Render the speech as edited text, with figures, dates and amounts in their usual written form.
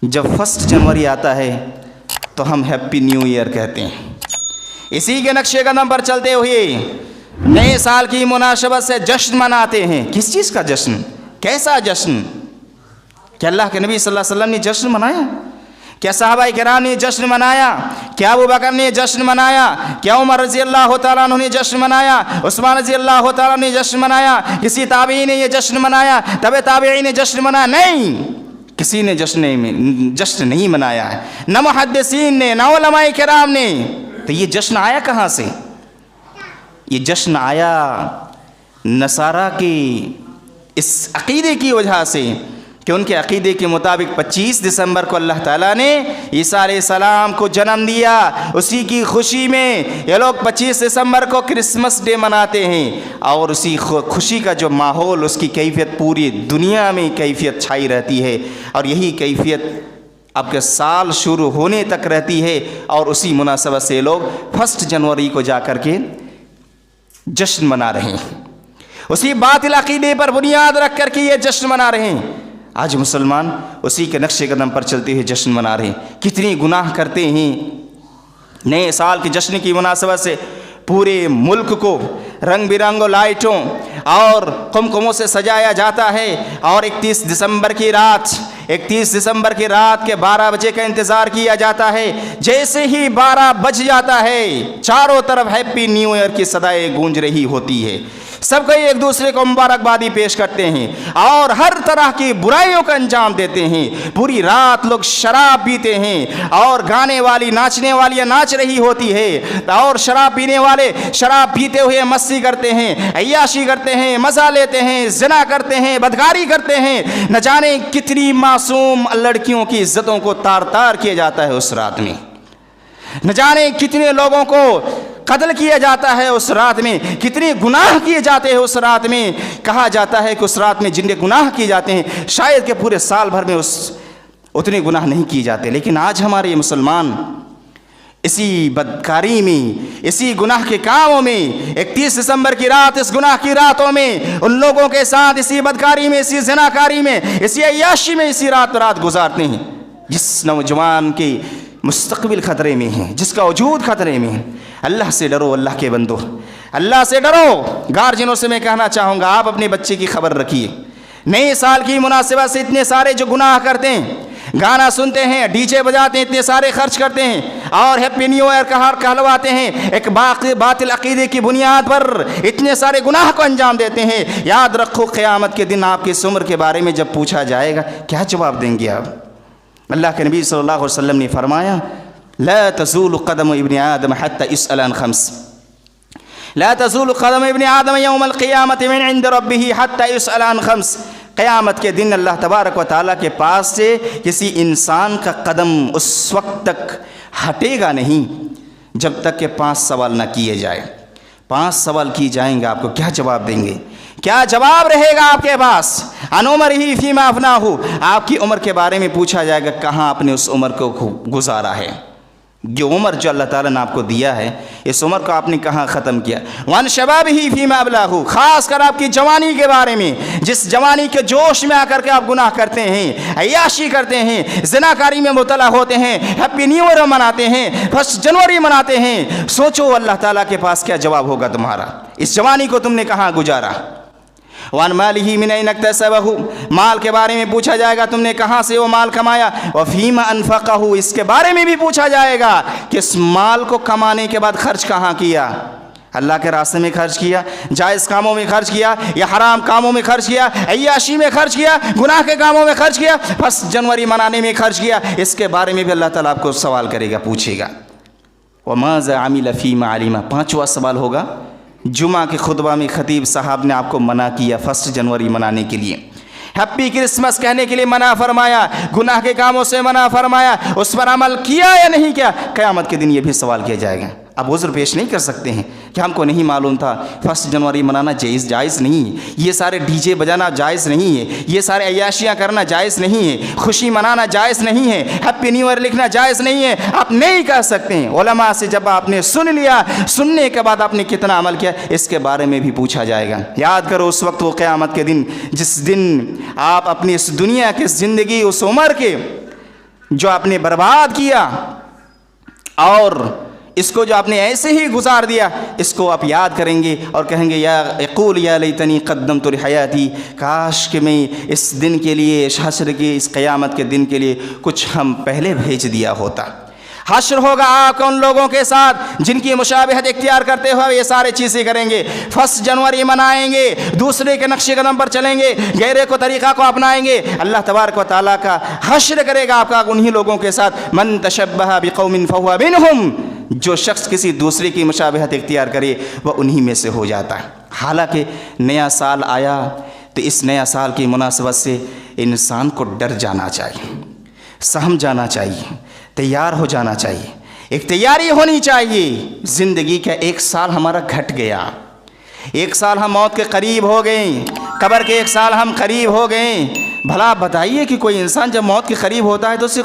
जब 1 जनवरी आता है तो हम हैप्पी न्यू ईयर कहते हैं। इसी के नक्शे कदम पर चलते हुए नए साल की मुनासबत से जश्न मनाते हैं। किस चीज़ का जश्न, कैसा जश्न? क्या अल्लाह के नबी सल्लल्लाहु अलैहि वसल्लम ने जश्न मनाया? क्या सहाबाए किराम ने जश्न मनाया? क्या अबू बकर ने जश्न मनाया? क्या उमर रज़ी अल्लाह तआला अन्हु ने जश्न मनाया? उस्मान रज़ी अल्लाह तआला ने जश्न मनाया? किसी ताबई ने ये जश्न मनाया? तबे ताबई ने जश्न मनाया? नहीं, किसी ने जश्न नहीं मनाया है, न मुहद्दिसीन ने, न उलमाए किराम ने। तो ये जश्न आया कहाँ से? ये जश्न आया नसारा की इस अक़ीदे की वजह से कि उनके अक़ीदे के मुताबिक 25 दिसंबर को अल्लाह ताला ने ईसा अलैहिस्सलाम को जन्म दिया। उसी की खुशी में ये लोग 25 दिसंबर को क्रिसमस डे मनाते हैं और उसी खुशी का जो माहौल, उसकी कैफियत पूरी दुनिया में कैफियत छाई रहती है और यही कैफियत आपके साल शुरू होने तक रहती है। और उसी मुनासबत से लोग 1 जनवरी को जा कर के जश्न मना रहे हैं। उसी बातिल अक़ीदे पर बुनियाद रख कर के ये जश्न मना रहे हैं। आज मुसलमान उसी के नक्शे कदम पर चलते हुए जश्न मना रहे हैं। कितनी गुनाह करते हैं। नए साल के जश्न की मुनासबत से पूरे मुल्क को रंग बिरंगों लाइटों और कुमकुमों से सजाया जाता है और 31 दिसंबर की रात के 12 बजे का इंतज़ार किया जाता है। जैसे ही 12 बज जाता है चारों तरफ हैप्पी न्यू ईयर की सदाएं गूंज रही होती है। सब कोई एक दूसरे को मुबारकबादी पेश करते हैं और हर तरह की बुराइयों का अंजाम देते हैं। पूरी रात लोग शराब पीते हैं और गाने वाली नाचने वाली नाच रही होती है और शराब पीने वाले शराब पीते हुए मस्ती करते हैं, अय्याशी करते हैं, मज़ा लेते हैं, ज़िना करते हैं, बदकारी करते हैं। न जाने कितनी मासूम लड़कियों की इज्जतों को तार तार किया जाता है उस रात में। न जाने कितने लोगों को कत्ल किया जाता है उस रात में, कितने गुनाह किए जाते हैं उस रात में। कहा जाता है कि उस रात में जितने गुनाह किए जाते हैं शायद के पूरे साल भर में उतने गुनाह नहीं किए जाते। लेकिन आज हमारे मुसलमान इसी बदकारी में, इसी गुनाह के कामों में, 31 दिसंबर की रात, इस गुनाह की रातों में उन लोगों के साथ इसी बदकारी में, इसी ज़िनाकारी में, इसी अय्याशी में इसी रात गुजारते हैं जिस नौजवान के मुस्तक़बिल ख़तरे में है, जिसका वजूद ख़तरे में है। अल्लाह से डरो, अल्लाह के बंदो, अल्लाह से डरो। गार्जियनों से मैं कहना चाहूँगा, आप अपने बच्चे की खबर रखिए। नए साल की मुनासिबत से इतने सारे जो गुनाह करते हैं, गाना सुनते हैं, डीजे बजाते हैं, इतने सारे खर्च करते हैं और हैप्पी न्यू ईयर कहलवाते हैं, एक बातिल अक़ीदे की बुनियाद पर इतने सारे गुनाह को अंजाम देते हैं। याद रखो, क़यामत के दिन आपकी इस उम्र के बारे में जब पूछा जाएगा, क्या जवाब देंगे आप? अल्लाह के नबी सल्लल्लाहु अलैहि वसल्लम ने फरमाया, ला तज़ूलु क़दम इब्न आदम हत्ता युसअल अन ख़म्स, ला तज़ूलु क़दम इब्न आदम यौमल क़ियामति मिन इंद रब्बिही हत्ता युसअल अन ख़म्स। क़यामत के दिन अल्लाह तबारक व तआला के पास से किसी इंसान का कदम उस वक्त तक हटेगा नहीं जब तक कि 5 सवाल न किए जाए। 5 सवाल किए जाएंगे, आपको क्या जवाब देंगे? क्या जवाब रहेगा आपके पास? अनुमर ही फीमा अफनाहु, आपकी उम्र के बारे में पूछा जाएगा, कहाँ आपने उस उम्र को गुजारा है? जो उम्र जो अल्लाह ताला ने आपको दिया है, इस उम्र को आपने कहाँ ख़त्म किया? वन शबाब ही फीमा अबलाहु, ख़ास कर आपकी जवानी के बारे में, जिस जवानी के जोश में आकर के आप गुनाह करते हैं, अय्याशी करते हैं, ज़िनाकारी में मुबतला होते हैं, हैप्पी न्यू ईयर मनाते हैं, 1 जनवरी मनाते हैं। सोचो अल्लाह ताला के पास क्या जवाब होगा तुम्हारा। इस जवानी को तुमने कहाँ गुजारा? वन माल ही मिन ऐन इक्तसबहु, माल के बारे में पूछा जाएगा, तुमने कहाँ से वो माल कमाया। व फीमा अनफक़हु, इसके बारे में भी पूछा जाएगा कि इस माल को कमाने के बाद खर्च कहाँ किया। अल्लाह के रास्ते में खर्च किया, जायज़ कामों में खर्च किया या हराम कामों में खर्च किया, अय्याशी में खर्च किया, गुनाह के कामों में खर्च किया, 1 जनवरी मनाने में खर्च किया। इसके बारे में भी अल्लाह ताला आपको सवाल करेगा, पूछेगा। व माज़ा अमिल फ़ीमा अलिमा, 5वां सवाल होगा। जुमा के खुतबा में खतीब साहब ने आपको मना किया 1 जनवरी मनाने के लिए, हैप्पी क्रिसमस कहने के लिए मना फरमाया, गुनाह के कामों से मना फरमाया, उस पर अमल किया या नहीं किया। क़यामत के दिन ये भी सवाल किया जाएगा। अब उज़्र पेश नहीं कर सकते हैं कि हमको नहीं मालूम था, 1 जनवरी मनाना जायज़ नहीं है, ये सारे डीजे बजाना जायज़ नहीं है, ये सारे अय्याशियाँ करना जायज़ नहीं है, खुशी मनाना जायज़ नहीं है, हैप्पी न्यू ईयर लिखना जायज़ नहीं है। आप नहीं कह सकते हैं। उलमा से जब आपने सुन लिया, सुनने के बाद आपने कितना अमल किया, इसके बारे में भी पूछा जाएगा। याद करो उस वक्त, वो क़यामत के दिन, जिस दिन आप अपनी इस दुनिया की ज़िंदगी, उस उम्र के जो आपने बर्बाद किया और इसको जो आपने ऐसे ही गुजार दिया, इसको आप याद करेंगे और कहेंगे या यक़ूल या लैतनी क़द्दमतु लिहयाती, काश कि मैं इस दिन के लिए, इस हश्र के, इस क़यामत के दिन के लिए कुछ हम पहले भेज दिया होता। हश्र होगा आपका उन लोगों के साथ जिनकी मुशाबहत इख्तियार करते हुए ये सारी चीज़ें करेंगे। 1 जनवरी मनाएंगे, दूसरे के नक्शे कदम पर चलेंगे, गैरे को तरीक़ा को अपनाएंगे। अल्लाह तबारक व तआला का हश्र करेगा आपका उन्हीं लोगों के साथ। मन तशब्बह बिक़ौमिन फ़हुवा मिनहुम, जो शख्स किसी दूसरे की मुशाबहत इख्तियार करे वह उन्हीं में से हो जाता है। हालांकि नया साल आया तो इस नया साल की मुनासबत से इंसान को डर जाना चाहिए, सहम जाना चाहिए, तैयार हो जाना चाहिए, एक तैयारी होनी चाहिए। ज़िंदगी का 1 साल हमारा घट गया, 1 साल हम मौत के करीब हो गए, कब्र के 1 साल हम करीब हो गए। भला बताइए कि कोई इंसान जब मौत के करीब होता है तो उसे